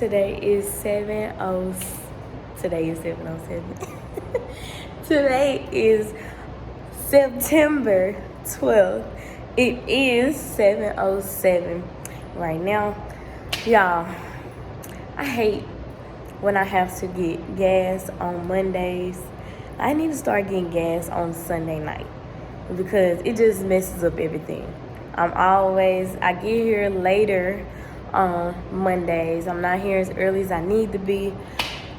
Today is 7:07. Today is September 12th. It is 7:07 right now. Y'all, I hate when I have to get gas on Mondays. I need to start getting gas on Sunday night because it just messes up everything. I get here later on Mondays. I'm not here as early as I need to be.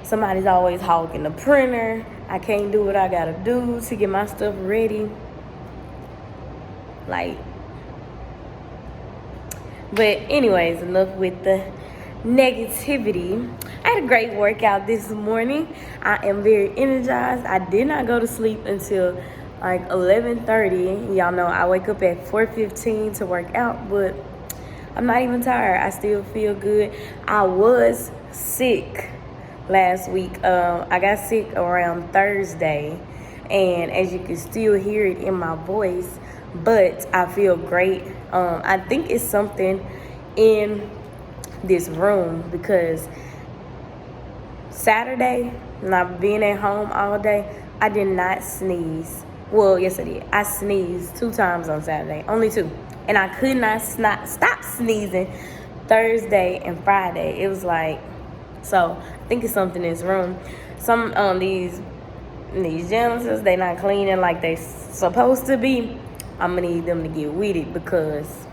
Somebody's always hogging the printer. I can't do what I gotta do to get my stuff ready. But anyways, enough with the negativity. I had a great workout this morning. I am very energized. I did not go to sleep until like 11:30. Y'all know I wake up at 4:15 to work out, but I'm not even tired. I still feel good. I was sick last week. I got sick around Thursday, and as you can still hear it in my voice, but I feel great. I think it's something in this room because Saturday, not being at home all day, I did not sneeze. Well, yes I did. I sneezed 2 times on Saturday, only 2. And I could not stop sneezing Thursday and Friday. It was like, so I think it's something in this room. Some these janitors, they not cleaning like they supposed to be. I'm gonna need them to get with it because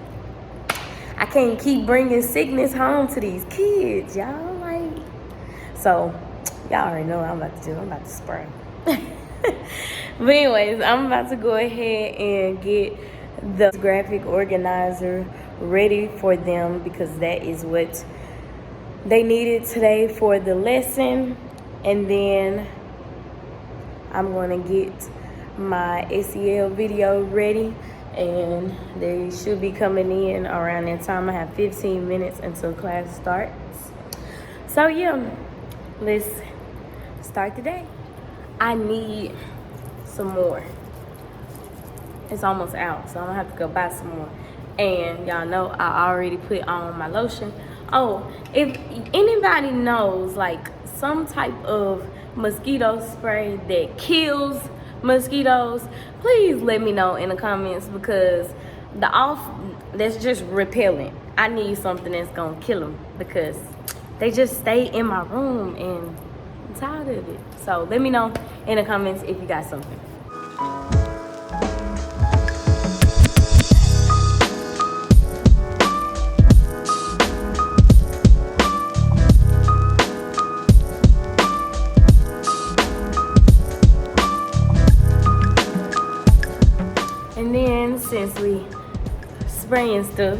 I can't keep bringing sickness home to these kids, y'all. So y'all already know what I'm about to do. I'm about to spray. But anyways, I'm about to go ahead and get the graphic organizer ready for them because that is what they needed today for the lesson. And then I'm going to get my SEL video ready, and they should be coming in around that time. I have 15 minutes until class starts. So yeah, let's start the day. I need some more. It's almost out, so I'm gonna have to go buy some more. And y'all know I already put on my lotion. Oh, if anybody knows like some type of mosquito spray that kills mosquitoes, please let me know in the comments because that's just repellent. I need something that's gonna kill them because they just stay in my room and I'm tired of it. So let me know in the comments if you got something. And then since we spraying stuff,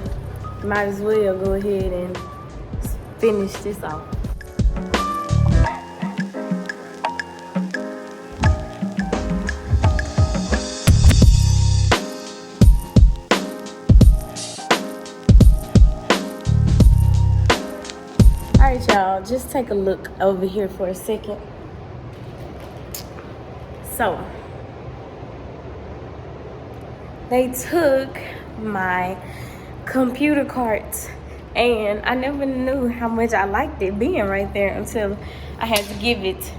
might as well go ahead and finish this off. Alright y'all, just take a look over here for a second. So they took my computer carts, and I never knew how much I liked it being right there until I had to give it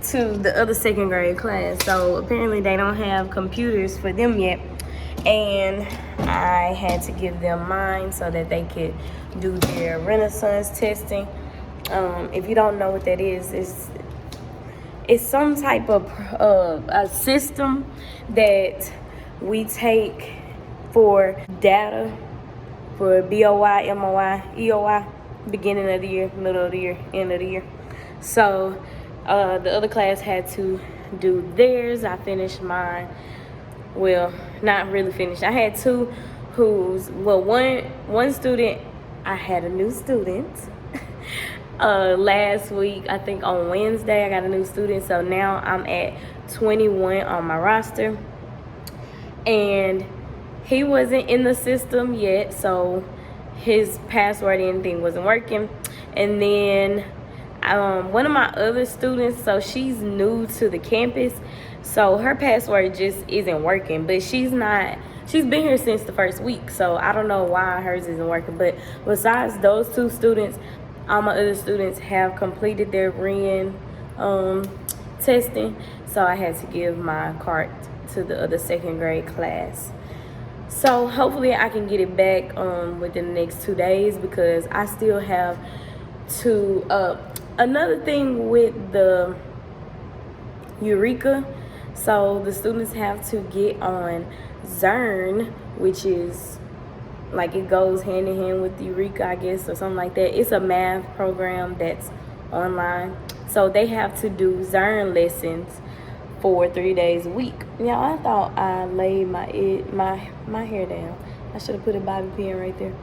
to the other 2nd grade class. So apparently they don't have computers for them yet, and I had to give them mine so that they could do their Renaissance testing. If you don't know what that is, it's some type of a system that we take for data for BOY, MOY, EOY, beginning of the year, middle of the year, end of the year. So the other class had to do theirs. I finished mine. Well, not really finished. I had 2 one student, I had a new student. Last week, I think on Wednesday, I got a new student. So now I'm at 21 on my roster. And he wasn't in the system yet, so his password and anything wasn't working. And then one of my other students, so she's new to the campus, so her password just isn't working. But she's been here since the first week, so I don't know why hers isn't working. But besides those 2 students, All my other students have completed their REN testing, so I had to give my cart to the other second grade class. So hopefully I can get it back within the next 2 days, because I still have to another thing with the Eureka. So the students have to get on Zern, which is like, it goes hand in hand with Eureka, I guess, or something like that. It's a math program that's online. So they have to do Zern lessons for 3 days a week. Yeah, I thought I laid my hair down. I should have put a bobby pin right there.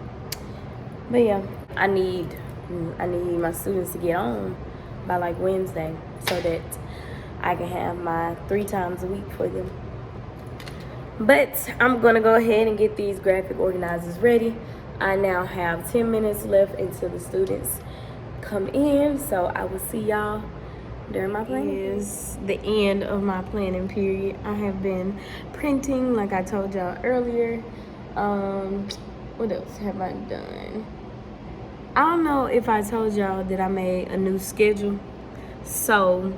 But yeah, I need my students to get on by like Wednesday, so that I can have my 3 times a week for them. But I'm gonna go ahead and get these graphic organizers ready. I now have 10 minutes left until the students come in, so I will see y'all during my planning. It is the end of my planning period. I have been printing, like I told y'all earlier. What else have I done? I don't know if I told y'all that I made a new schedule. So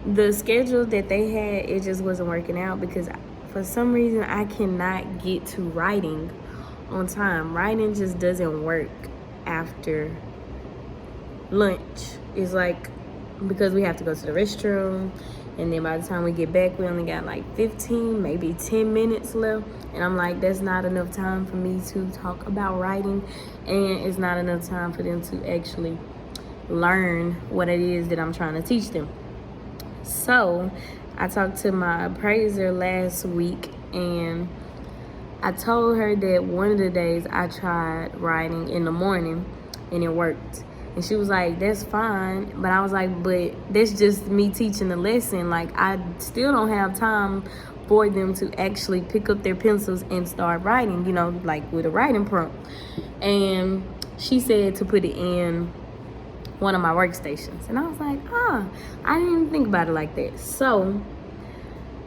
the schedule that they had, it just wasn't working out, because for some reason I cannot get to writing on time. Writing just doesn't work after lunch. It's like, because we have to go to the restroom, and then by the time we get back, we only got like 15, maybe 10 minutes left. And I'm like, that's not enough time for me to talk about writing, and it's not enough time for them to actually learn what it is that I'm trying to teach them. So I talked to my appraiser last week, and I told her that one of the days I tried writing in the morning and it worked. And she was like, that's fine. But I was like, but that's just me teaching the lesson. Like, I still don't have time for them to actually pick up their pencils and start writing, like with a writing prompt. And she said to put it in one of my workstations. And I was like, I didn't even think about it like that. So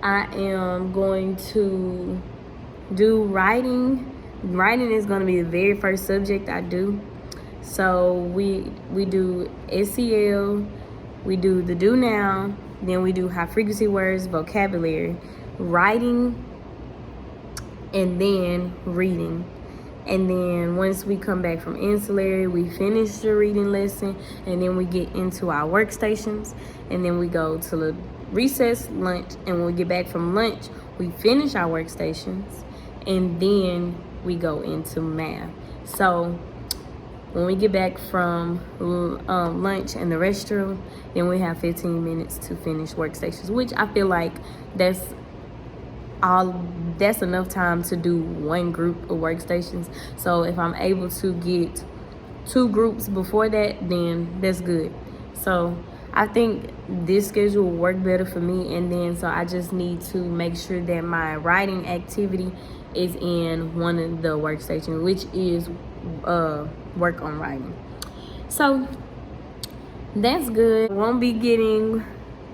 I am going to do writing. Writing is going to be the very first subject I do. So we do SEL, we do the do now, then we do high frequency words, vocabulary, writing, and then reading. And then once we come back from ancillary, we finish the reading lesson, and then we get into our workstations, and then we go to the recess, lunch, and when we get back from lunch, we finish our workstations, and then we go into math. So when we get back from lunch and the restroom, then we have 15 minutes to finish workstations, which I feel like that's enough time to do one group of workstations. So if I'm able to get 2 groups before that, then that's good. So I think this schedule will work better for me, and then so I just need to make sure that my writing activity is in one of the workstations, which is work on writing. So that's good. Won't be getting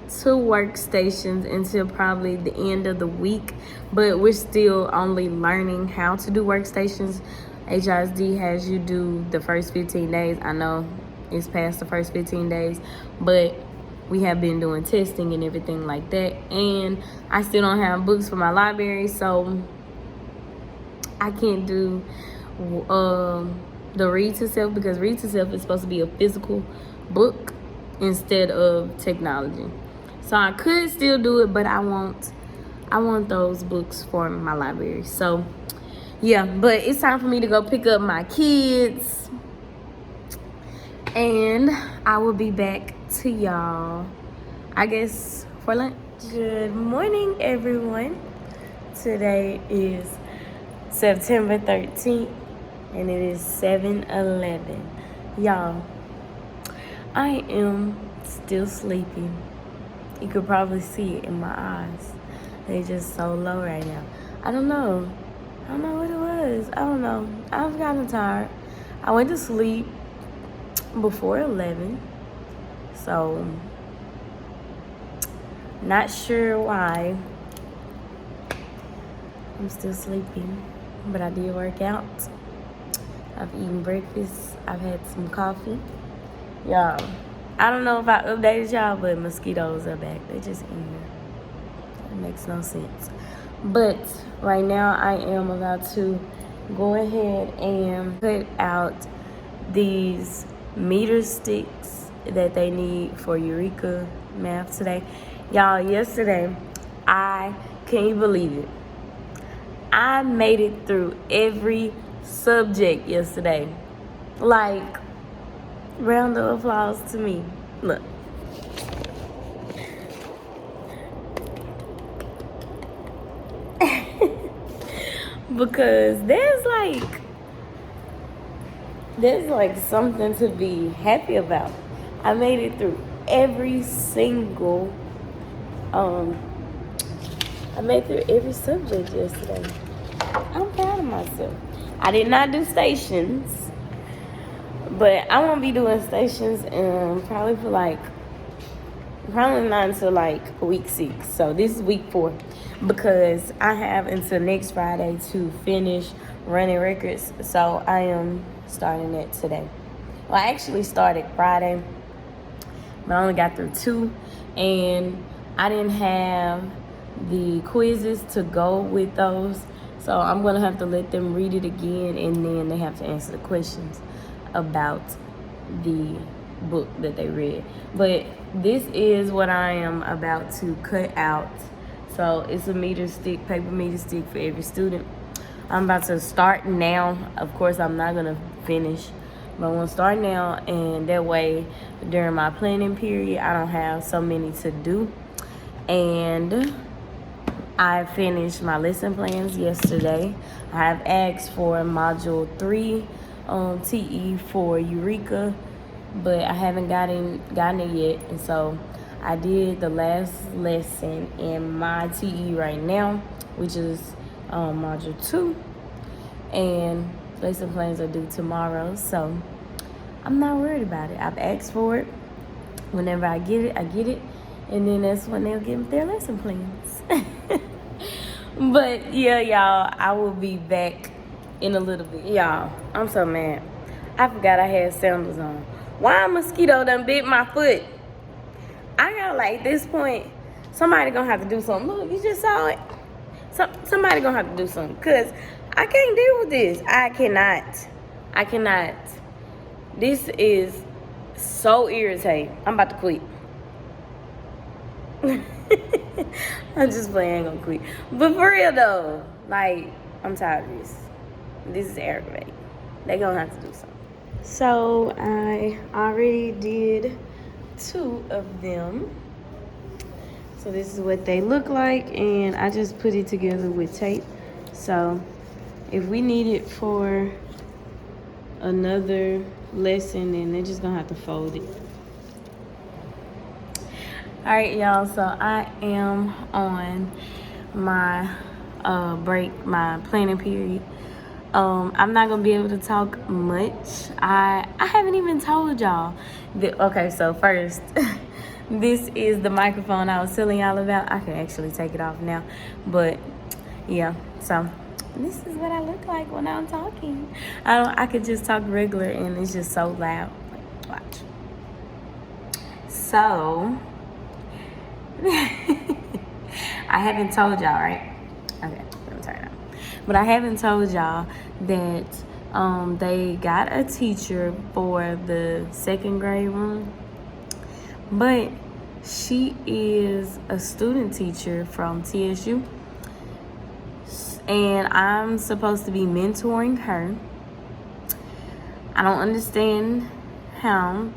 2 workstations until probably the end of the week, but we're still only learning how to do workstations. HISD has you do the first 15 days. I know it's past the first 15 days, but we have been doing testing and everything like that, and I still don't have books for my library, so I can't do the read to self, because read to self is supposed to be a physical book instead of technology. So I could still do it, but I want those books for my library. So yeah, but it's time for me to go pick up my kids, and I will be back to y'all, I guess, for lunch. Good morning, everyone. Today is September 13th, and it is 7:11. Y'all, I am still sleeping. You could probably see it in my eyes. They're just so low right now. I don't know what it was. I don't know. I was kind of tired. I went to sleep before 11. So, not sure why I'm still sleeping. But I did work out. I've eaten breakfast. I've had some coffee. Y'all, I don't know if I updated y'all, but mosquitoes are back. They just in here. It makes no sense. But right now I am about to go ahead and put out these meter sticks that they need for Eureka math today. Y'all, yesterday, can you believe it? I made it through every subject yesterday. Like, round of applause to me. Look. Because there's like something to be happy about. I made it through every single I made through every subject yesterday. I'm proud of myself. I did not do stations, but I won't be doing stations probably not until like week 6. So this is week 4 because I have until next Friday to finish running records. So I am starting it today. Well, I actually started Friday, but I only got through 2, and I didn't have the quizzes to go with those. So I'm gonna have to let them read it again, and then they have to answer the questions about the book that they read. But this is what I am about to cut out. So it's a meter stick, paper meter stick for every student. I'm about to start now. Of course, I'm not gonna finish, but I'm gonna start now, and that way during my planning period I don't have so many to do. And I finished my lesson plans yesterday. I have asked for module 3 TE for Eureka, but I haven't gotten it yet. And so I did the last lesson in my TE right now, which is module 2, and lesson plans are due tomorrow. So I'm not worried about it. I've asked for it. Whenever I get it, and then that's when they'll get their lesson plans. But yeah, y'all, I will be back in a little bit. Y'all, I'm so mad. I forgot I had sandals on. Why a mosquito done bit my foot? I got like this point, somebody gonna have to do something. Look, you just saw it. Somebody gonna have to do something, because I can't deal with this. I cannot. This is so irritating. I'm about to quit. I'm just playing, I ain't gonna quit. But for real though, like, I'm tired of this. This is aggravating. They gonna have to do something. So I already did 2 of them. So this is what they look like, and I just put it together with tape. So if we need it for another lesson, then they're just gonna have to fold it. All right, y'all, so I am on my break, my planning period. I'm not gonna be able to talk much. I haven't even told y'all that. Okay, so first, this is the microphone I was telling y'all about. I can actually take it off now, but yeah, so this is what I look like when I'm talking. I could just talk regular, and it's just so loud. Like, watch. So I haven't told y'all, right? Okay, let me turn it on. But I haven't told y'all that they got a teacher for the 2nd grade room, but she is a student teacher from TSU, and I'm supposed to be mentoring her. I don't understand how,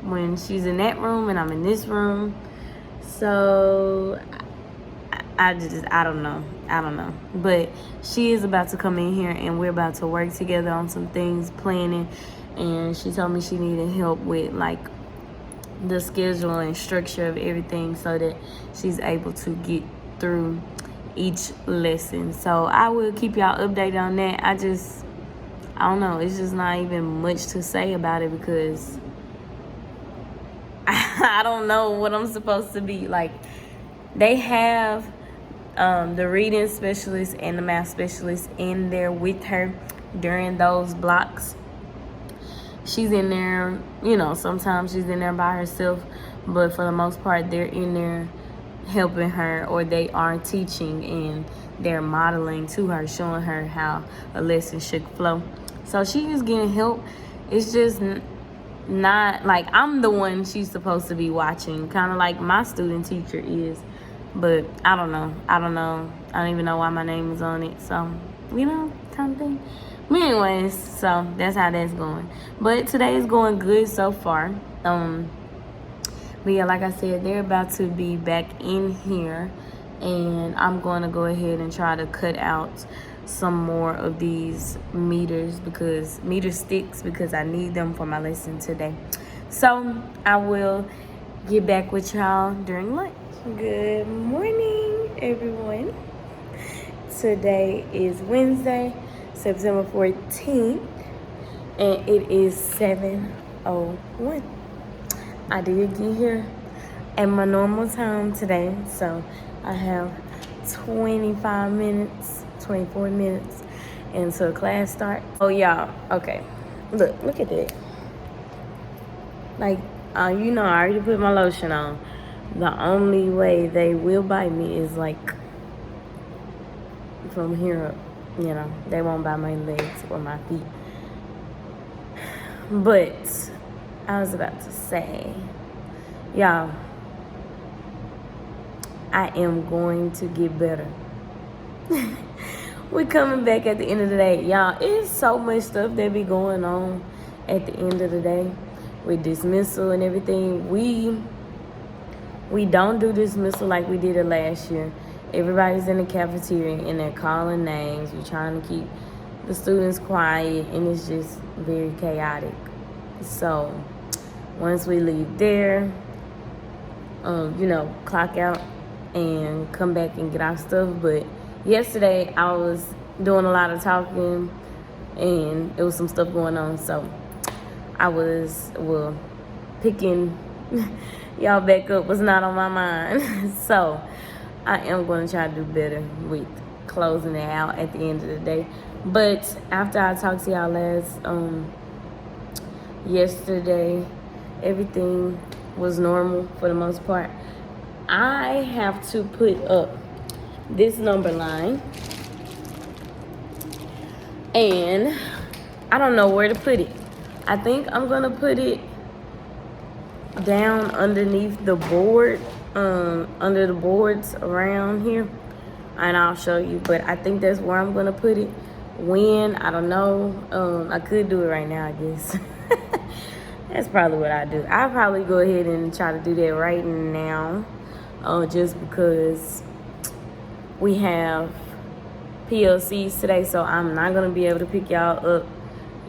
when she's in that room and I'm in this room. So I don't know. But she is about to come in here, and we're about to work together on some things, planning. And she told me she needed help with like the schedule and structure of everything, so that she's able to get through each lesson. So I will keep y'all updated on that. I don't know. It's just not even much to say about it, because I don't know what I'm supposed to be. Like, they have the reading specialist and the math specialist in there with her during those blocks. she's in there, you know, sometimes she's in there by herself, but for the most part, they're in there helping her, or they are teaching and they're modeling to her, showing her how a lesson should flow. So she is getting help. It's just not like I'm the one she's supposed to be watching, kind of like my student teacher is. But I don't know. I don't even know why my name is on it. So, you know, kind of thing. But anyways, so that's how that's going. But today is going good so far. But yeah, like I said, they're about to be back in here, and I'm going to go ahead and try to cut out some more of these meter sticks, because I need them for my lesson today. So I will get back with y'all during lunch. Good morning, everyone. Today is Wednesday, September 14th, and it is 7:01. I did get here at my normal time today, so I have 24 minutes until class starts. Oh, y'all, okay. Look at that. Like, you know, I already put my lotion on. The only way they will bite me is, like, from here up. You know, they won't bite my legs or my feet. But I was about to say, y'all, I am going to get better. We're coming back at the end of the day. Y'all, it's so much stuff that be going on at the end of the day with dismissal and everything. We don't do dismissal like we did it last year. Everybody's in the cafeteria and they're calling names. We're trying to keep the students quiet, and it's just very chaotic. So once we leave there, you know, clock out and come back and get our stuff. But yesterday I was doing a lot of talking and there was some stuff going on, so I was, picking y'all back up was not on my mind. So I am going to try to do better with closing it out at the end of the day. But after I talked to y'all last yesterday, everything was normal for the most part. I have to put up this number line, and I don't know where to put it. I think I'm gonna put it down underneath the board, under the boards around here, and I'll show you. But I think that's where I'm gonna put it. When, I don't know. I could do it right now, I guess. That's probably what I do. I'll probably go ahead and try to do that right now, just because we have PLCs today, so I'm not going to be able to pick y'all up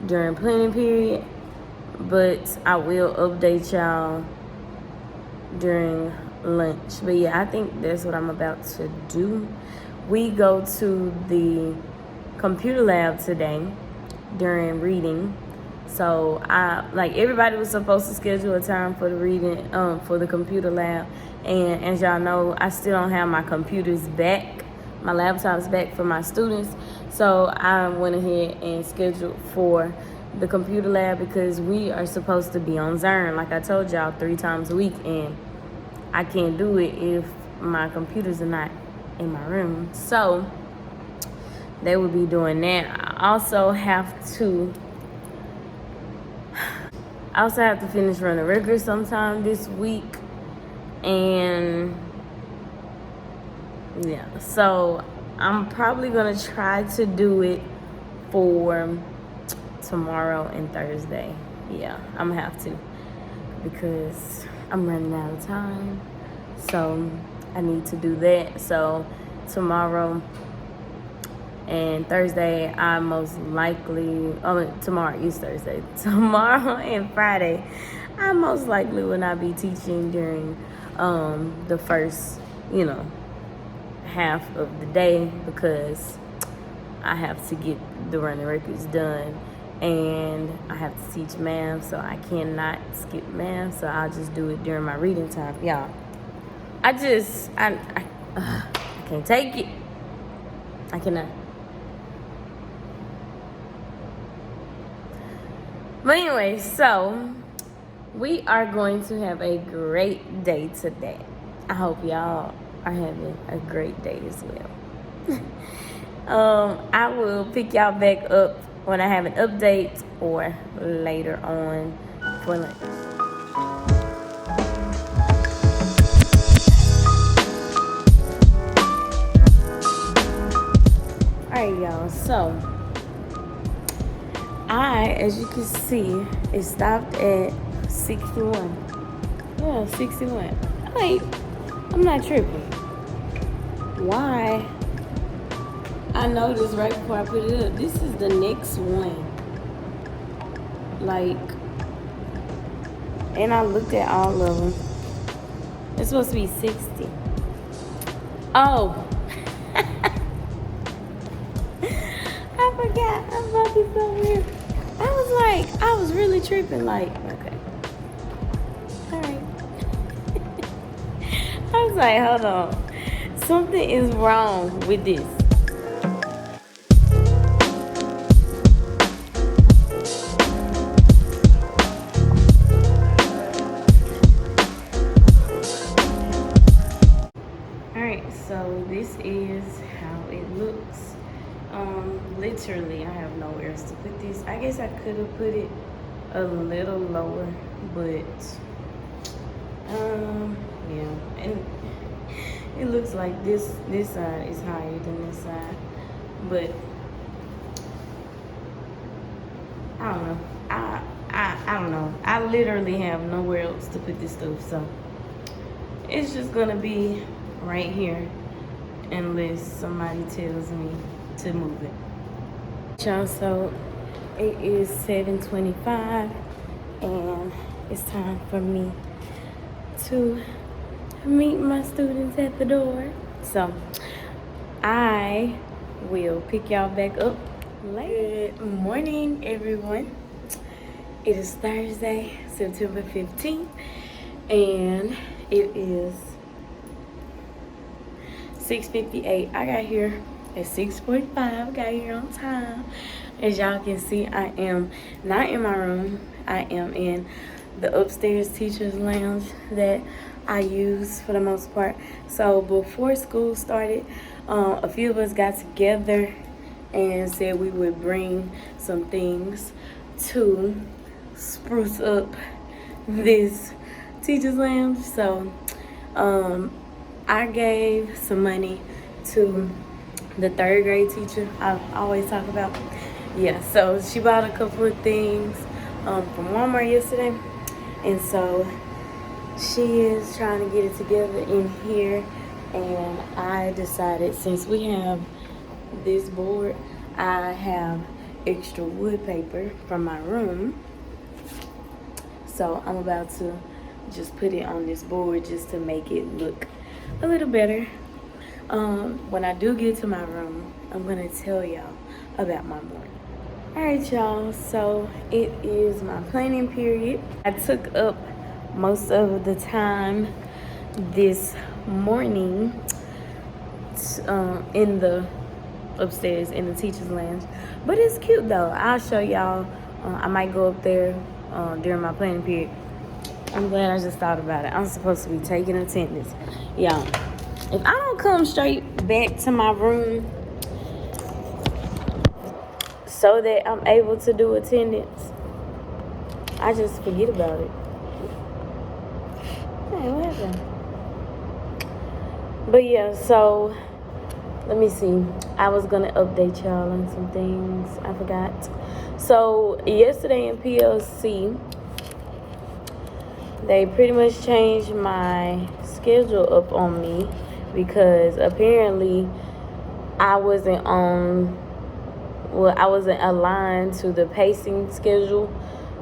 during planning period, but I will update y'all during lunch. But yeah, I think that's what I'm about to do. We go to the computer lab today during reading. So everybody was supposed to schedule a time for the reading, for the computer lab. And as y'all know, I still don't have my computers back, my laptops back for my students. So I went ahead and scheduled for the computer lab because we are supposed to be on Zern, like I told y'all, 3 times a week. And I can't do it if my computers are not in my room. So they will be doing that. I also have to finish running records sometime this week. And yeah, so I'm probably gonna try to do it for tomorrow and Thursday. Yeah, I'm gonna have to, because I'm running out of time. So I need to do that. So tomorrow and Thursday, I most likely, tomorrow is Thursday. Tomorrow and Friday, I most likely will not be teaching during the first, half of the day, because I have to get the running records done and I have to teach math, so I cannot skip math. So I'll just do it during my reading time. Y'all, I can't take it. I cannot. But anyway, so we are going to have a great day today. I hope y'all are having a great day as well. I will pick y'all back up when I have an update or later on for lunch. Alright, y'all, so as you can see, it stopped at 61. Yeah, 61. Wait, I'm not tripping. Why? I noticed right before I put it up, this is the next one. Like, and I looked at all of them. It's supposed to be 60. Oh. I forgot. I'm about to be so weird. I was really tripping. Like, okay. Alright. I was like, hold on. Something is wrong with this. Alright, so this is how it looks. Literally, I have nowhere else to put this. I guess I could have put it a little lower, but yeah, and it looks like this side is higher than this side, but I don't know. I don't know. I literally have nowhere else to put this stuff, so it's just gonna be right here unless somebody tells me to move it. Y'all, so it is 7:25 and it's time for me to meet my students at the door. So I will pick y'all back up later. Good morning, everyone. It is Thursday, September 15th, and it is 6:58. I got here at 6:45. Got here on time. As y'all can see, I am not in my room. I am in the upstairs teacher's lounge that I use for the most part. So before school started, a few of us got together and said we would bring some things to spruce up this teacher's lounge. So I gave some money to the third grade teacher I always talk about. Yeah, so she bought a couple of things from Walmart yesterday, and so she is trying to get it together in here. And I decided, since we have this board, I have extra wood paper from my room, so I'm about to just put it on this board just to make it look a little better. When I do get to my room, I'm gonna tell y'all about my morning. Alright, y'all, so it is my planning period. I took up most of the time this morning in the upstairs in the teacher's lounge, but it's cute though. I'll show y'all. I might go up there during my planning period. I'm glad I just thought about it. I'm supposed to be taking attendance. Y'all, if I don't come straight back to my room so that I'm able to do attendance, I just forget about it. Hey, what happened? But yeah, so let me see. I was gonna update y'all on some things. I forgot. So yesterday in PLC, they pretty much changed my schedule up on me because apparently I wasn't aligned to the pacing schedule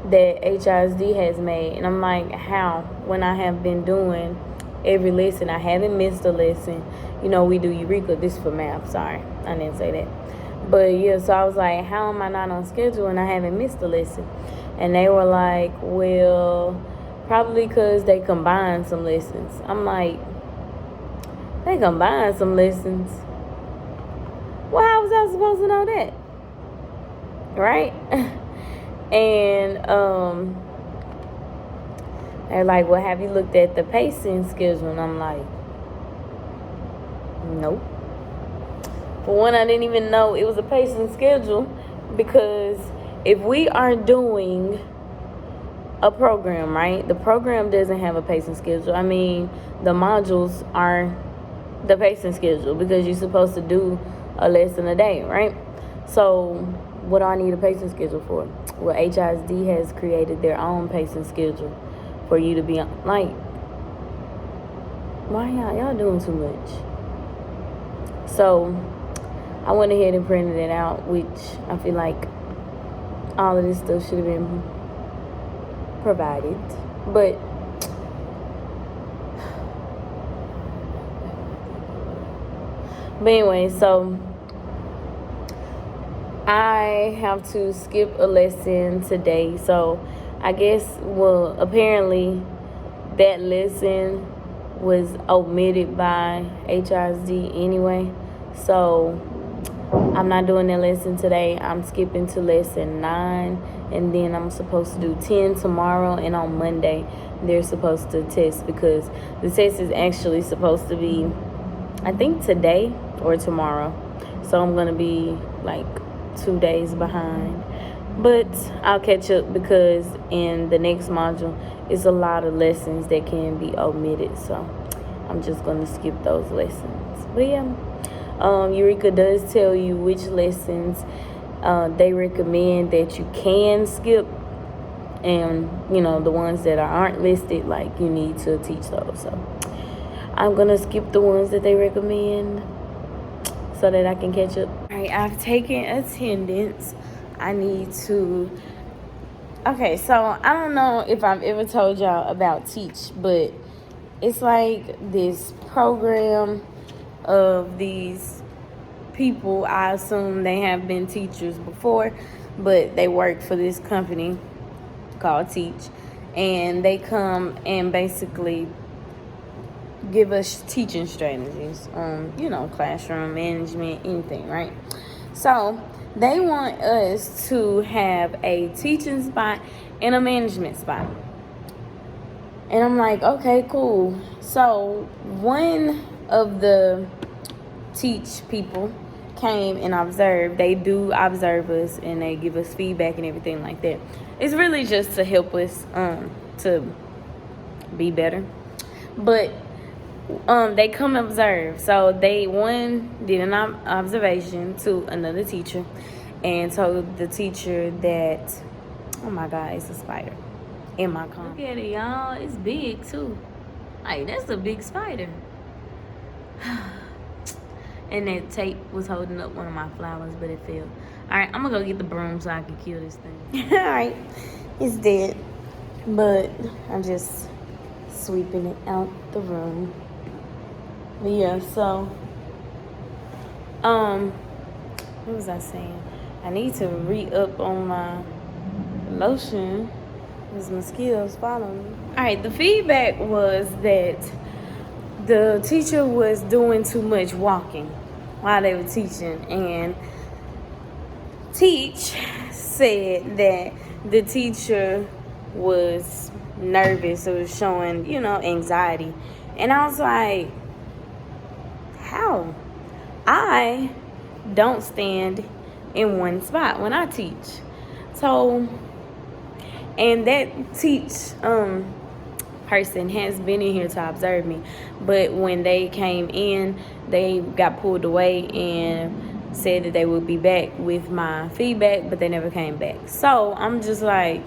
that HISD has made. And I'm like, how? When I have been doing every lesson, I haven't missed a lesson. You know, we do Eureka. This is for math. Sorry, I didn't say that. But yeah, so I was like, how am I not on schedule and I haven't missed a lesson? And they were like, well, probably because they combined some lessons. I'm like, they combined some lessons? Well, how was I supposed to know that? Right? And they're like, well, have you looked at the pacing schedule? And I'm like, nope. For one, I didn't even know it was a pacing schedule, because if we are doing a program, right, the program doesn't have a pacing schedule. I mean, the modules are the pacing schedule, because you're supposed to do a lesson a day, right? So what do I need a pacing schedule for? Well, HISD has created their own pacing schedule for you to be on. Like, why y'all doing too much? So I went ahead and printed it out, which I feel like all of this stuff should have been provided. But anyway, so I have to skip a lesson today. So I guess, well, apparently that lesson was omitted by HISD anyway. So I'm not doing that lesson today. I'm skipping to lesson 9, and then I'm supposed to do 10 tomorrow, and on Monday they're supposed to test, because the test is actually supposed to be, I think, today or tomorrow. So I'm gonna be like 2 days behind, but I'll catch up, because in the next module it's a lot of lessons that can be omitted, so I'm just gonna skip those lessons. But yeah, Eureka does tell you which lessons they recommend that you can skip, and the ones that aren't listed, like, you need to teach those. So I'm gonna skip the ones that they recommend so that I can catch up. All right, I've taken attendance. I need to. Okay, so I don't know if I've ever told y'all about Teach, but it's like this program of these people. I assume they have been teachers before, but they work for this company called Teach, and they come and basically give us teaching strategies on, classroom management, anything, right? So they want us to have a teaching spot and a management spot. And I'm like, okay, cool. So one of the Teach people came and observed. They do observe us, and they give us feedback and everything like that. It's really just to help us to be better. But they come observe. So one did an observation to another teacher and told the teacher that, oh my God, it's a spider in my car. Look at it, y'all. It's big too. Like, that's a big spider. And that tape was holding up one of my flowers, but it fell. All right, I'm gonna go get the broom so I can kill this thing. All right, it's dead, but I'm just sweeping it out the room. But yeah, so what was I saying? I need to re-up on my lotion. These mosquitoes following me. All right, the feedback was that the teacher was doing too much walking while they were teaching, and Teach said that the teacher was nervous. It was showing, anxiety. And I was like, how? I don't stand in one spot when I teach. So, and that Teach person has been in here to observe me, but when they came in, they got pulled away and said that they would be back with my feedback, but they never came back. So I'm just like,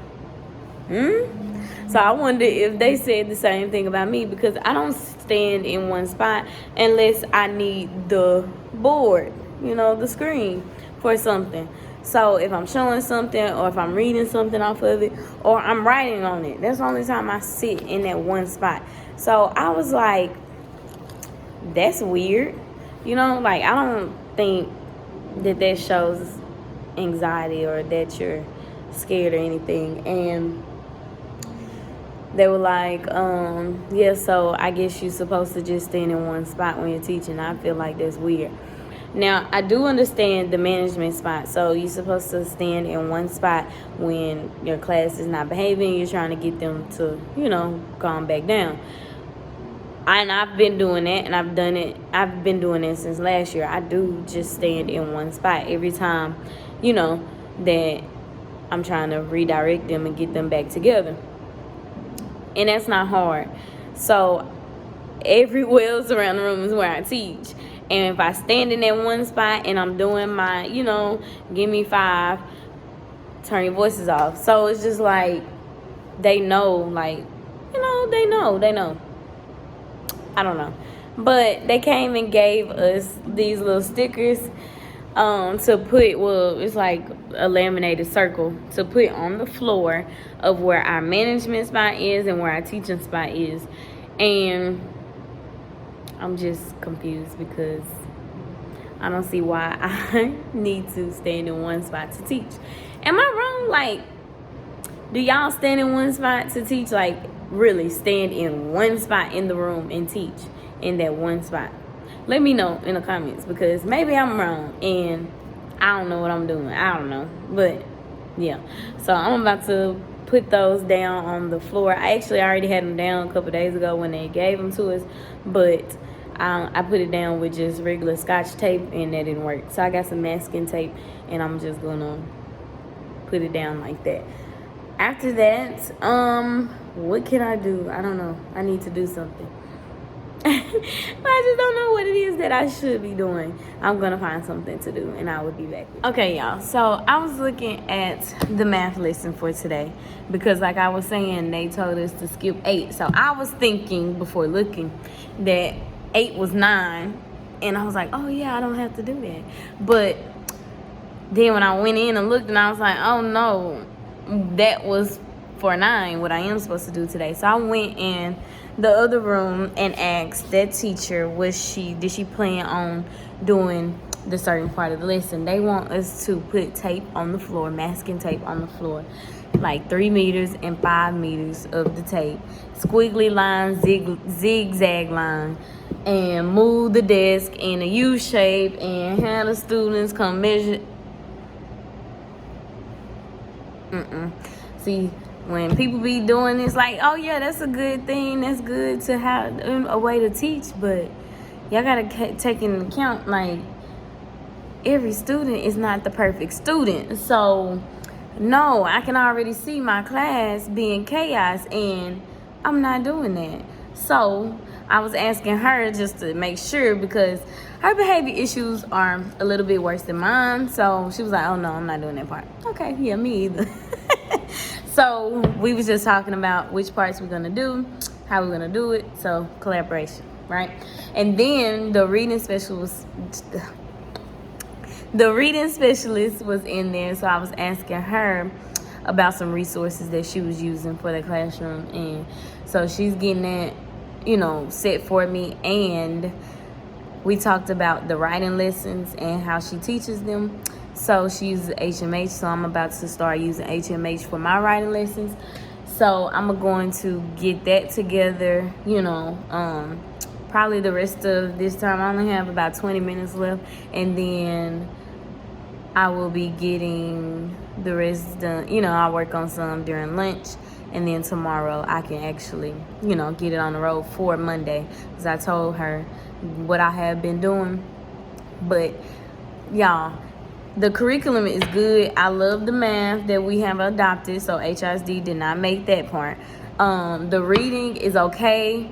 So I wonder if they said the same thing about me, because I don't stand in one spot unless I need the board, the screen for something. So if I'm showing something, or if I'm reading something off of it, or I'm writing on it, that's the only time I sit in that one spot. So I was like, that's weird. Like, I don't think that shows anxiety or that you're scared or anything. And they were like, yeah, so I guess you're supposed to just stand in one spot when you're teaching. I feel like that's weird. Now, I do understand the management spot. So you're supposed to stand in one spot when your class is not behaving. You're trying to get them to, calm back down. And I've been doing that, and I've been doing it since last year. I do just stand in one spot every time, that I'm trying to redirect them and get them back together. And that's not hard. So everywhere else around the room is where I teach. And if I stand in that one spot and I'm doing my, give me 5, turn your voices off. So it's just like, they know, they know. I don't know. But they came and gave us these little stickers to put, it's like a laminated circle to put on the floor of where our management spot is and where our teaching spot is. And I'm just confused because I don't see why I need to stand in one spot to teach. Am I wrong? Do y'all stand in one spot to teach? Really stand in one spot in the room and teach in that one spot? Let me know in the comments, because maybe I'm wrong and I don't know what I'm doing. I don't know. But yeah. So I'm about to put those down on the floor. I actually already had them down a couple days ago when they gave them to us, but I put it down with just regular Scotch tape and that didn't work. So I got some masking tape and I'm just gonna put it down like that. After that, what can I do? I don't know. I need to do something. But I just don't know what it is that I should be doing. I'm gonna find something to do and I will be back. Okay, y'all. So I was looking at the math lesson for today because, like I was saying, they told us to skip 8. So I was thinking before looking that 8 was 9, and I was like, oh yeah, I don't have to do that. But then when I went in and looked, and I was like, oh no, that was for 9, what I am supposed to do today. So I went in the other room and asked that teacher, did she plan on doing the certain part of the lesson? They want us to put tape on the floor, masking tape on the floor, like 3 meters and 5 meters of the tape, squiggly line, zigzag line, and move the desk in a U shape and have the students come measure. See, when people be doing this, oh yeah, that's a good thing. That's good to have a way to teach, but y'all gotta take into account, every student is not the perfect student. So no, I can already see my class being chaos, and I'm not doing that. So I was asking her just to make sure, because her behavior issues are a little bit worse than mine. So she was like, oh no, I'm not doing that part. Okay, yeah, me either. So we was just talking about which parts we're gonna do, how we're gonna do it. So collaboration, right? And then the reading specialist was in there. So I was asking her about some resources that she was using for the classroom, and so she's getting that, set for me. And we talked about the writing lessons and how she teaches them. So she uses HMH, so I'm about to start using HMH for my writing lessons. So I'm going to get that together, probably the rest of this time. I only have about 20 minutes left, and then I will be getting the rest done. I'll work on some during lunch, and then tomorrow I can actually, get it on the road for Monday, because I told her what I have been doing. But y'all, the curriculum is good. I love the math that we have adopted, so HISD did not make that part. The reading is okay.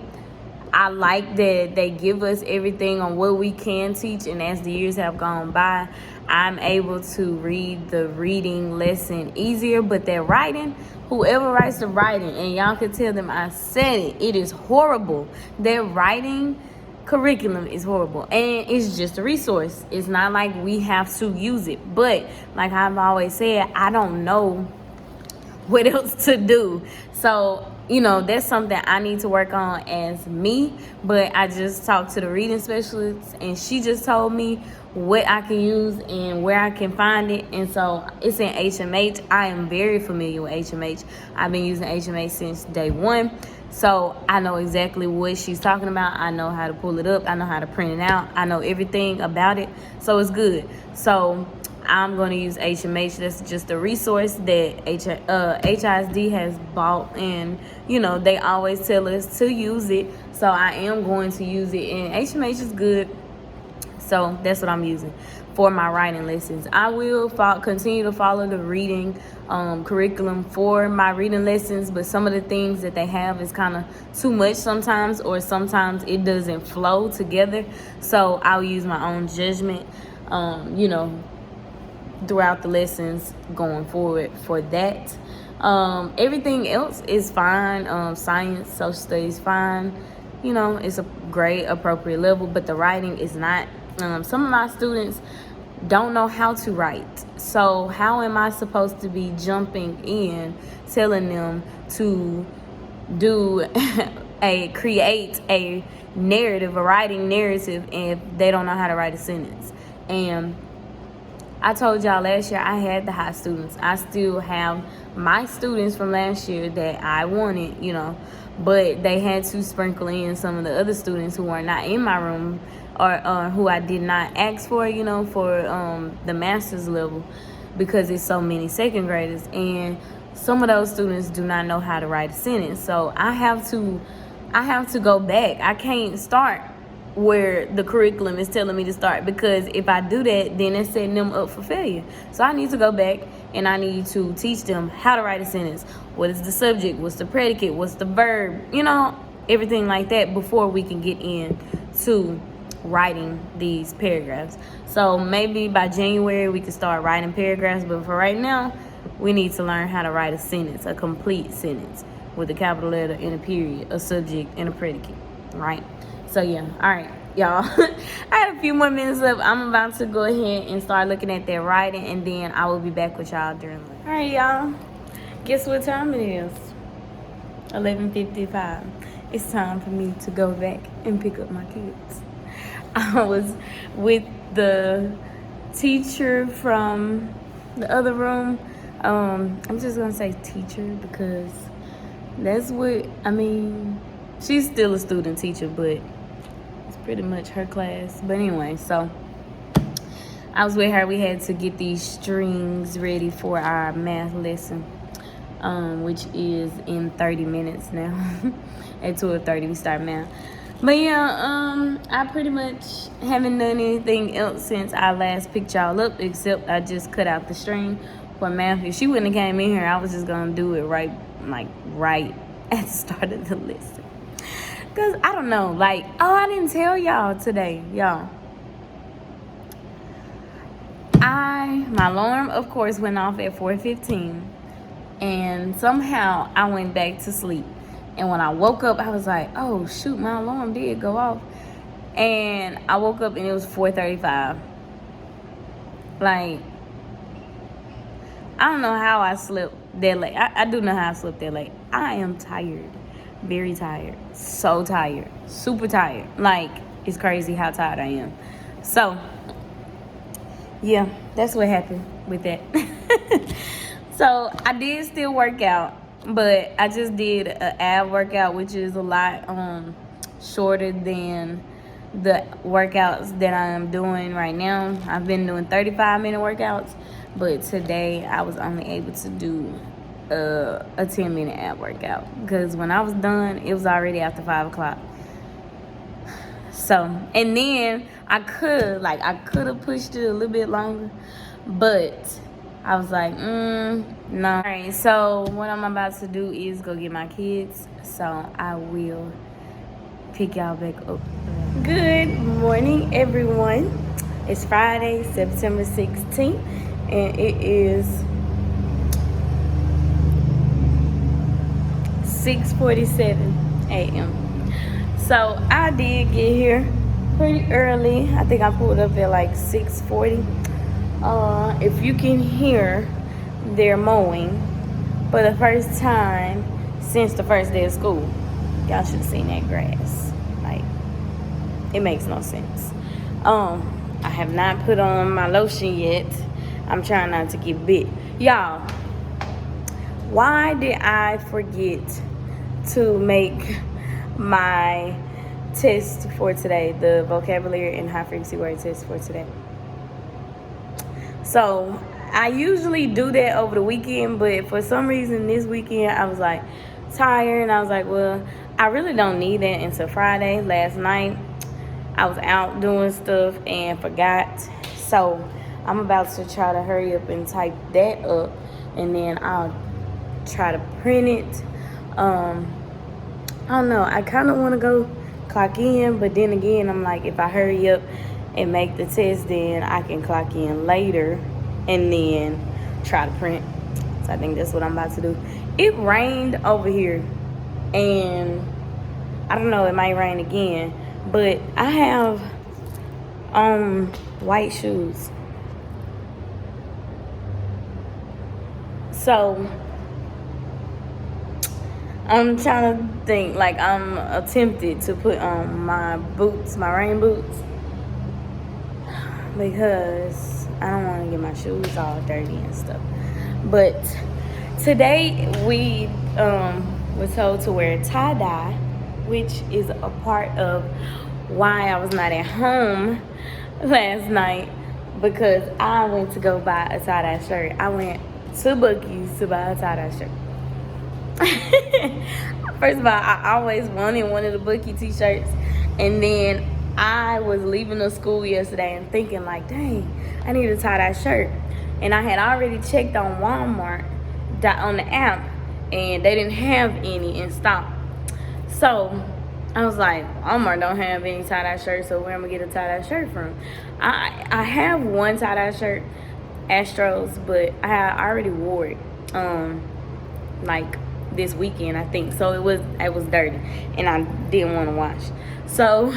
I like that they give us everything on what we can teach, and as the years have gone by, I'm able to read the reading lesson easier. But that writing, whoever writes the writing, and y'all can tell them I said it is horrible. Their writing curriculum is horrible, and it's just a resource. It's not like we have to use it, but like I've always said, I don't know what else to do. So that's something I need to work on as me. But I just talked to the reading specialist, and she just told me what I can use and where I can find it. And so it's in HMH. I am very familiar with HMH. I've been using HMH since day one. So I know exactly what she's talking about. I know how to pull it up. I know how to print it out. I know everything about it. So it's good. So I'm going to use HMH. That's just a resource that HISD has bought, and they always tell us to use it. So I am going to use it, and HMH is good. So that's what I'm using for my writing lessons. I will continue to follow the reading curriculum for my reading lessons, but some of the things that they have is kind of too much sometimes, or sometimes it doesn't flow together. So I'll use my own judgment, throughout the lessons going forward for that. Everything else is fine. Science, social studies, fine. It's a grade appropriate level, but the writing is not. Some of my students don't know how to write. So how am I supposed to be jumping in, telling them to create a narrative, a writing narrative, if they don't know how to write a sentence? And I told y'all last year I had the high students. I still have my students from last year that I wanted, but they had to sprinkle in some of the other students who are not in my room, or who I did not ask for, for the master's level, because it's so many second graders, and some of those students do not know how to write a sentence. So I have to go back. I can't start where the curriculum is telling me to start, because if I do that, then it's setting them up for failure. So I need to go back, and I need to teach them how to write a sentence. What is the subject? What's the predicate? What's the verb? Everything like that before we can get into writing these paragraphs. So maybe by January we can start writing paragraphs, but for right now we need to learn how to write a sentence, a complete sentence with a capital letter and a period, a subject and a predicate, right? So yeah, all right, y'all. I had a few more minutes left. I'm about to go ahead and start looking at that writing, and then I will be back with y'all during lunch. All right, y'all. Guess what time it is? 11:55. It's time for me to go back and pick up my kids. I was with the teacher from the other room. I'm just gonna say teacher, because that's what she's still a student teacher, but it's pretty much her class. But anyway, so I was with her. We had to get these strings ready for our math lesson, which is in 30 minutes now. At 12:30 we start math. But yeah, I pretty much haven't done anything else since I last picked y'all up, except I just cut out the string for math. If she wouldn't have came in here, I was just gonna do it right at the start of the lesson. Cause I don't know, I didn't tell y'all today, y'all. My alarm, of course, went off at 4:15, and somehow I went back to sleep. And when I woke up, I was like, oh, shoot, my alarm did go off. And I woke up, and it was 4:35. I don't know how I slept that late. I do know how I slept that late. I am tired. Very tired. So tired. Super tired. It's crazy how tired I am. So, yeah, that's what happened with that. So, I did still work out. But I just did an ab workout, which is a lot shorter than the workouts that I am doing right now. I've been doing 35-minute workouts, but today I was only able to do a 10-minute ab workout, because when I was done, it was already after 5 o'clock. So, and then I could have pushed it a little bit longer, but I was like, no. All right, so what I'm about to do is go get my kids. So I will pick y'all back up. Good morning, everyone. It's Friday, September 16th, and it is 6:47 a.m. So I did get here pretty early. I think I pulled up at 6:40. If you can hear, they're mowing for the first time since the first day of school. Y'all should have seen that grass. It makes no sense. I have not put on my lotion yet. I'm trying not to get bit. Y'all, why did I forget to make my test for today, the vocabulary and high frequency word test for today. So I usually do that over the weekend, but for some reason this weekend I was like tired, and I was like, well, I really don't need that until Friday. Last night I was out doing stuff and forgot, so I'm about to try to hurry up and type that up, and then I'll try to print it. I don't know, I kind of want to go clock in, but then again I'm like, if I hurry up and make the test, then I can clock in later and then try to print. So I think that's what I'm about to do. It rained over here, and I don't know, it might rain again, but I have white shoes. So I'm trying to think, like I'm tempted to put on my boots, my rain boots, because I don't want to get my shoes all dirty and stuff. But today we were told to wear tie-dye, which is a part of why I was not at home last night, because I went to go buy a tie-dye shirt. I went to Buc-ee's to buy a tie-dye shirt. First of all, I always wanted one of the Buc-ee t-shirts, and then I was leaving the school yesterday and thinking like, dang, I need a tie-dye shirt. And I had already checked on Walmart on the app, and they didn't have any in stock. So I was like, Walmart don't have any tie-dye shirts, so where am I gonna get a tie-dye shirt from? I have one tie-dye shirt, Astros, but I already wore it like this weekend, I think. So it was dirty, and I didn't want to wash. So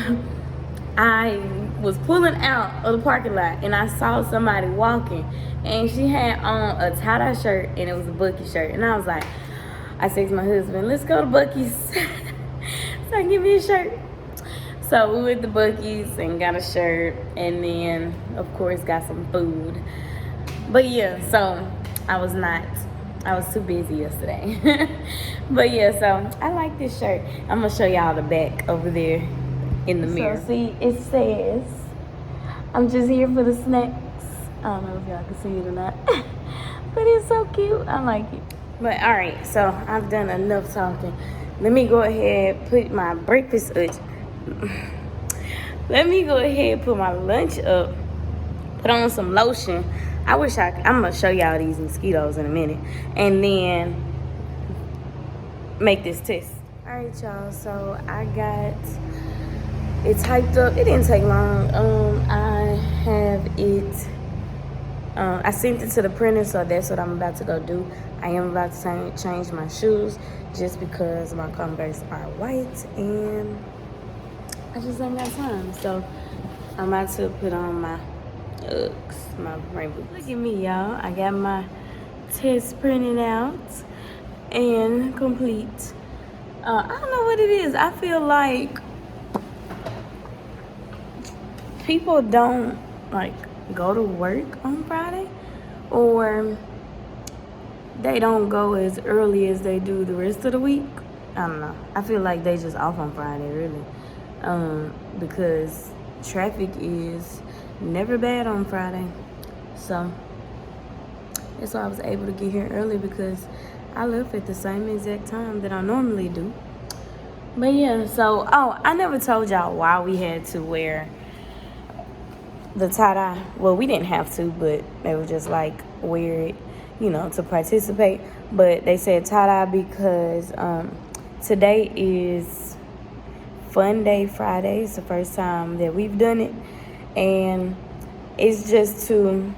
I was pulling out of the parking lot, and I saw somebody walking, and she had on a tie-dye shirt, and it was a Buc-ee shirt. And I was like, I said to my husband, let's go to Buc-ee's so I can give me a shirt. So we went to Buc-ee's and got a shirt, and then of course got some food. But yeah, so I was too busy yesterday. But yeah, so I like this shirt. I'm gonna show y'all the back over there in the mirror. So see, it says, I'm just here for the snacks. I don't know if y'all can see it or not. But it's so cute. I like it. But all right, so I've done enough talking. Let me go ahead put my breakfast up. Let me go ahead put my lunch up. Put on some lotion. I'm gonna show y'all these mosquitoes in a minute, and then make this test. All right, y'all, so I got it typed up. It didn't take long. I have it, I sent it to the printer, so that's what I'm about to go do. I am about to change my shoes just because my Converse are white, and I just ain't got time. So I'm about to put on my Uggs, my rainbow. Look at me, y'all. I got my test printed out and complete. I don't know what it is. I feel like people don't like go to work on Friday, or they don't go as early as they do the rest of the week. I don't know. I feel like they just off on Friday, really, because traffic is never bad on Friday. So that's why I was able to get here early, because I left at the same exact time that I normally do. But yeah, so I never told y'all why we had to wear the tie-dye. Well, we didn't have to, but they were just like, wear it, to participate. But they said tie-dye because today is Fun Day Friday. It's the first time that we've done it, and it's just to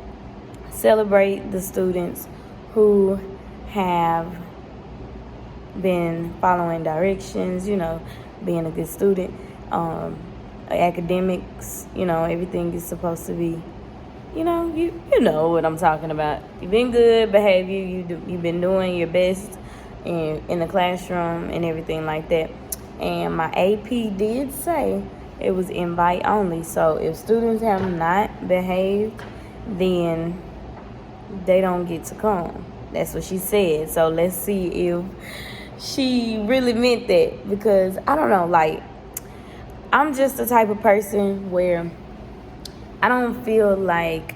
celebrate the students who have been following directions, being a good student, academics, everything is supposed to be, you know what I'm talking about. You've been good behavior, you've been doing your best in the classroom and everything like that. And my AP did say it was invite only. So if students have not behaved, then they don't get to come. That's what she said. So let's see if she really meant that, because I don't know, like, I'm just the type of person where I don't feel like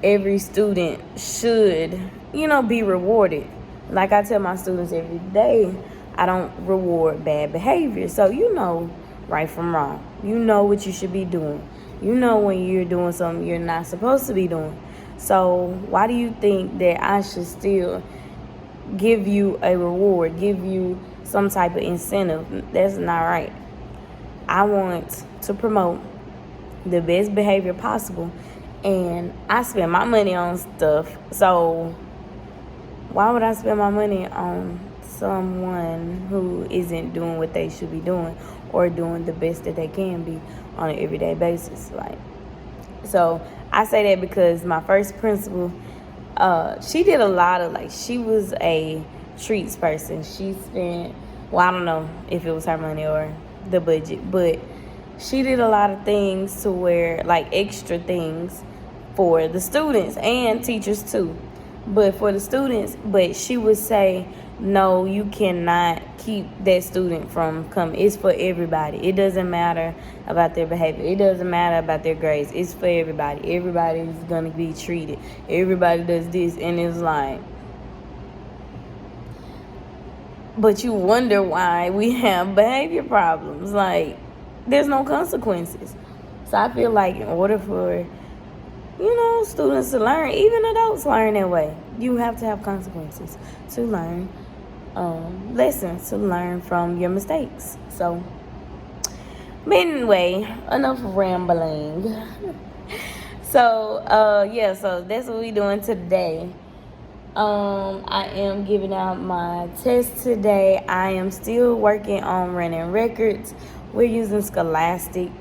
every student should, be rewarded. Like I tell my students every day, I don't reward bad behavior. So right from wrong. You know what you should be doing. You know when you're doing something you're not supposed to be doing. So why do you think that I should still give you a reward, give you some type of incentive? That's not right. I want to promote the best behavior possible, and I spend my money on stuff. So why would I spend my money on someone who isn't doing what they should be doing or doing the best that they can be on an everyday basis? So I say that because my first principal, she did a lot of, she was a treats person. She spent, I don't know if it was her money or the budget, but she did a lot of things to where, extra things for the students and teachers too. But for the students, she would say, no, you cannot keep that student from coming. It's for everybody. It doesn't matter about their behavior. It doesn't matter about their grades. It's for everybody. Everybody's going to be treated. Everybody does this. And it's like, but you wonder why we have behavior problems. There's no consequences. So I feel like in order for, students to learn, even adults learn that way, you have to have consequences to learn lessons, to learn from your mistakes. So, but anyway, enough rambling. So, so that's what we're doing today. I am giving out my test today. I am still working on running records. We're using Scholastic.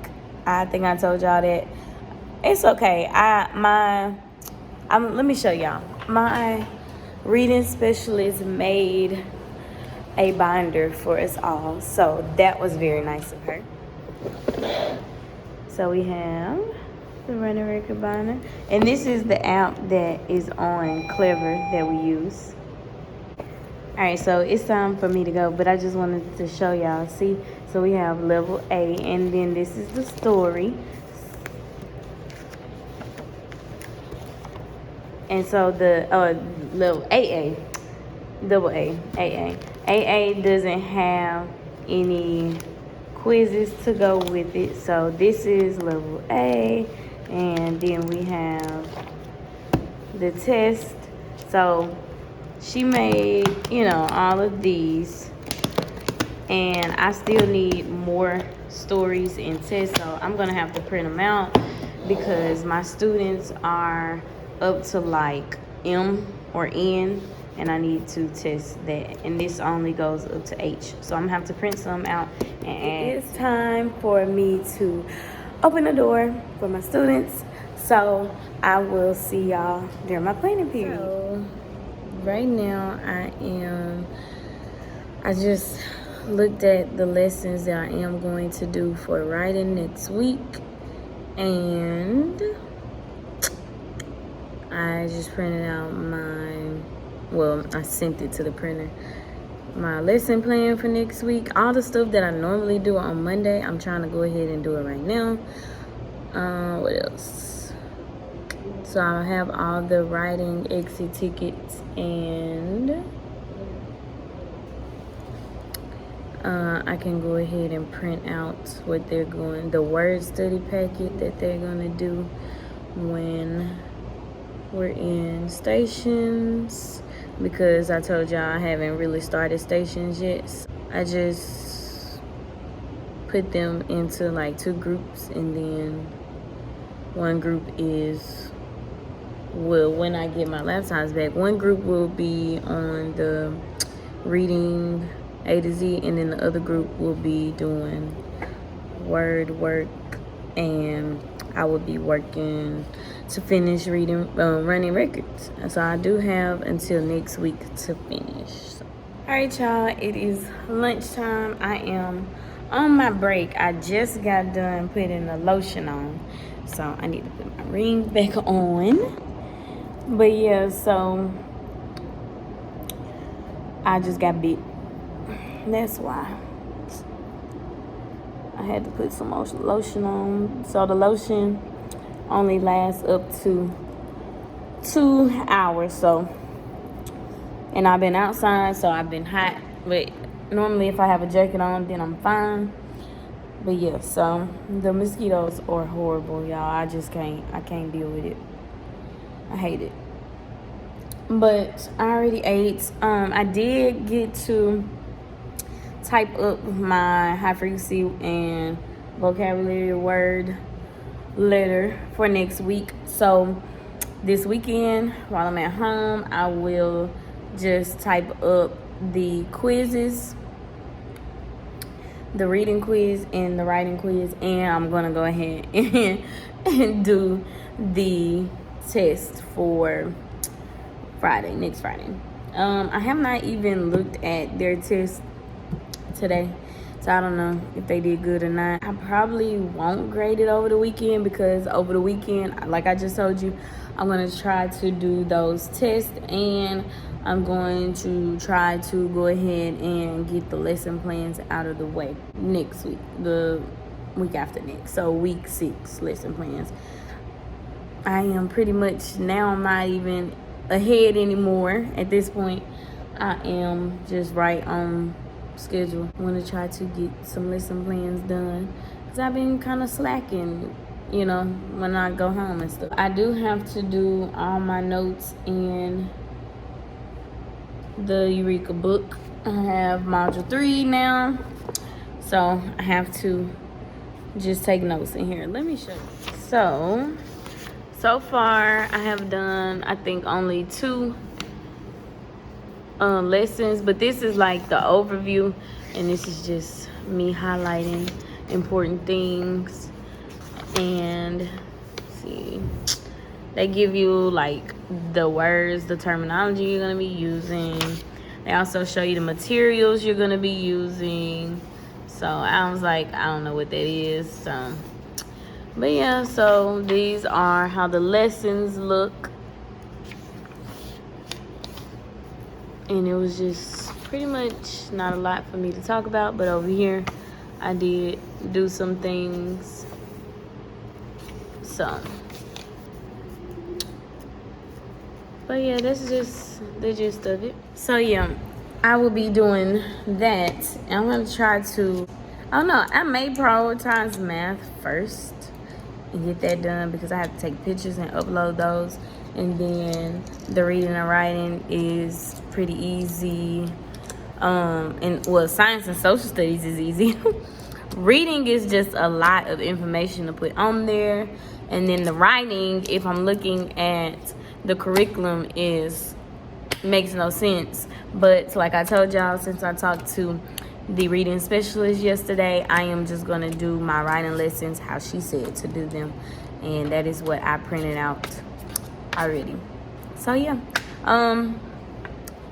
I think I told y'all that. It's okay. Let me show y'all. My reading specialist made a binder for us all, so that was very nice of her. So we have the running record binder, and this is the app that is on Clever that we use. All right, so it's time for me to go, but I just wanted to show y'all. See, so we have level A, and then this is the story. And so the level AA, double A, AA. AA doesn't have any quizzes to go with it. So this is level A, and then we have the test. So she made, all of these, and I still need more stories and tests, so I'm gonna have to print them out because my students are up to M or N, and I need to test that, and this only goes up to H, so I'm gonna have to print some out and add. It's time for me to open the door for my students, so I will see y'all during my planning period. So, right now I just looked at the lessons that I am going to do for writing next week, and I just printed out I sent it to the printer, my lesson plan for next week. All the stuff that I normally do on Monday, I'm trying to go ahead and do it right now. What else? So I have all the writing exit tickets, and I can go ahead and print out what the word study packet that they're gonna do when we're in stations, because I told y'all I haven't really started stations yet. So I just put them into 2 groups, and then one group is, when I get my laptops back, one group will be on the reading A to Z, and then the other group will be doing word work, and I will be working to finish running records. So I do have until next week to finish. So. All right, y'all, it is lunchtime. I am on my break. I just got done putting the lotion on, so I need to put my ring back on. But yeah, so I just got bit That's why I had to put some lotion on. So the lotion only lasts up to 2 hours. So, and I've been outside, so I've been hot. But normally if I have a jacket on, then I'm fine. But yeah, so the mosquitoes are horrible, y'all. I can't deal with it. I hate it. But I already ate. I did get to type up my high frequency and vocabulary word letter for next week. So this weekend, while I'm at home, I will just type up the quizzes, the reading quiz and the writing quiz, and I'm gonna go ahead and do the test for next Friday. I have not even looked at their test today, so I don't know if they did good or not. I probably won't grade it over the weekend, because over the weekend, like I just told you, I'm going to try to do those tests, and I'm going to try to go ahead and get the lesson plans out of the way next week, the week after next. So week 6 lesson plans. I am pretty much, now I'm not even ahead anymore at this point. I am just right on schedule. I want to try to get some lesson plans done, because I've been kind of slacking, you know, when I go home and stuff. I do have to do all my notes in the Eureka book. I have module 3 now, so I have to just take notes in here. Let me show you. So far I have done, I think, only 2 lessons, but this is like the overview, and this is just me highlighting important things. And see, they give you like the words, the terminology you're gonna be using. They also show you the materials you're gonna be using. So I was like, I don't know what that is. So, but yeah, so these are how the lessons look. And it was just pretty much not a lot for me to talk about, but over here I did do some things. So, but yeah, that's just the gist of it. So yeah, I will be doing that. And I'm gonna try to, I don't know, I may prioritize math first and get that done, because I have to take pictures and upload those. And then the reading and writing is pretty easy. And well, science and social studies is easy. Reading is just a lot of information to put on there. And then the writing, if I'm looking at the curriculum, makes no sense. But like I told y'all, since I talked to the reading specialist yesterday, I am just gonna do my writing lessons how she said to do them. And that is what I printed out already. So yeah,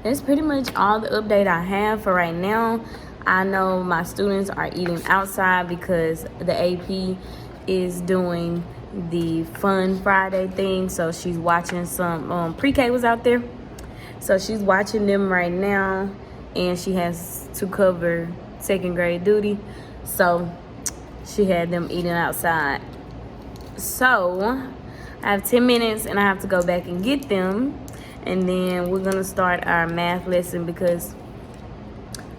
that's pretty much all the update I have for right now. I know my students are eating outside because the AP is doing the Fun Friday thing. So she's watching some pre-K was out there, so she's watching them right now, and she has to cover 2nd grade duty, so she had them eating outside. So I have 10 minutes and I have to go back and get them, and then we're gonna start our math lesson, because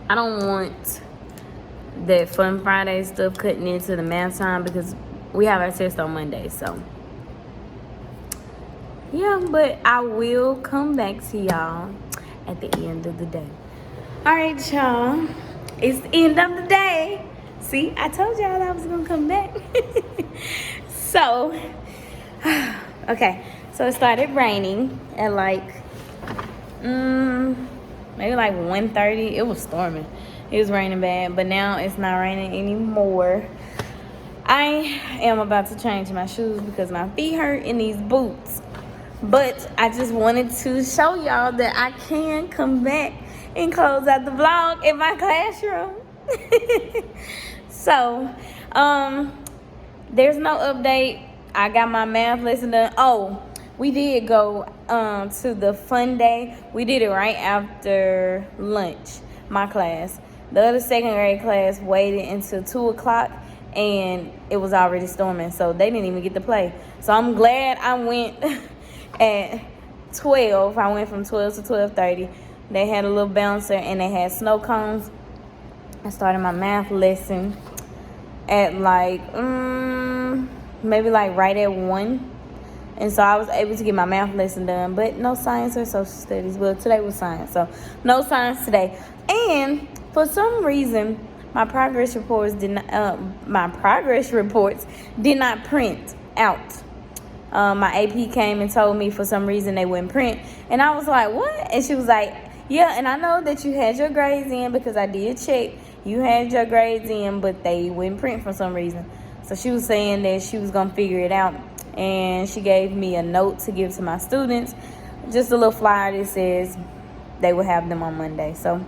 I don't want that Fun Friday stuff cutting into the math time, because we have our test on Monday. So yeah, but I will come back to y'all at the end of the day. All right, y'all, it's the end of the day. See, I told y'all I was gonna come back. So okay, so it started raining at like maybe like 1:30. It was storming. It was raining bad, but now it's not raining anymore. I am about to change my shoes because my feet hurt in these boots. But I just wanted to show y'all that I can come back and close out the vlog in my classroom. So, there's no update. I got my math lesson done. Oh, we did go to the fun day. We did it right after lunch, my class, The other second grade class waited until 2 o'clock, and it was already storming, so they didn't even get to play. So I'm glad I went at 12. I went from 12 to 12:30. They had a little bouncer, and they had snow cones. I started my math lesson at like maybe like right at 1. And so I was able to get my math lesson done, but no science or social studies. Well, today was science, so no science today. And for some reason, my progress reports did not print out. My AP came and told me for some reason they wouldn't print, and I was like, "What?" And she was like, "Yeah, and I know that you had your grades in because I did check. You had your grades in, but they wouldn't print for some reason." So she was saying that she was gonna figure it out. And she gave me a note to give to my students, just a little flyer that says they will have them on Monday. So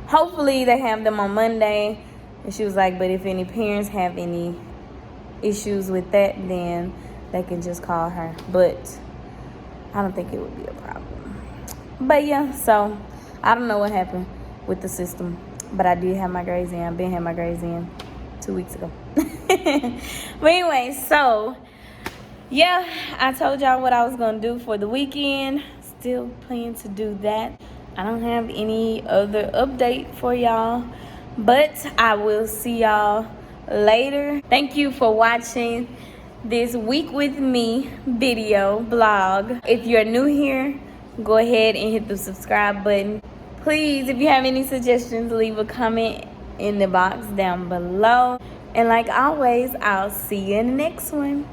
hopefully they have them on Monday. And she was like, but if any parents have any issues with that, then they can just call her. But I don't think it would be a problem. But yeah, so I don't know what happened with the system, but I did have my grades in. I've been had my grades in 2 weeks ago. But anyway, so yeah, I told y'all what I was going to do for the weekend. Still plan to do that. I don't have any other update for y'all, but I will see y'all later. Thank you for watching this Week With Me video blog. If you're new here, go ahead and hit the subscribe button. Please, if you have any suggestions, leave a comment in the box down below. And like always, I'll see you in the next one.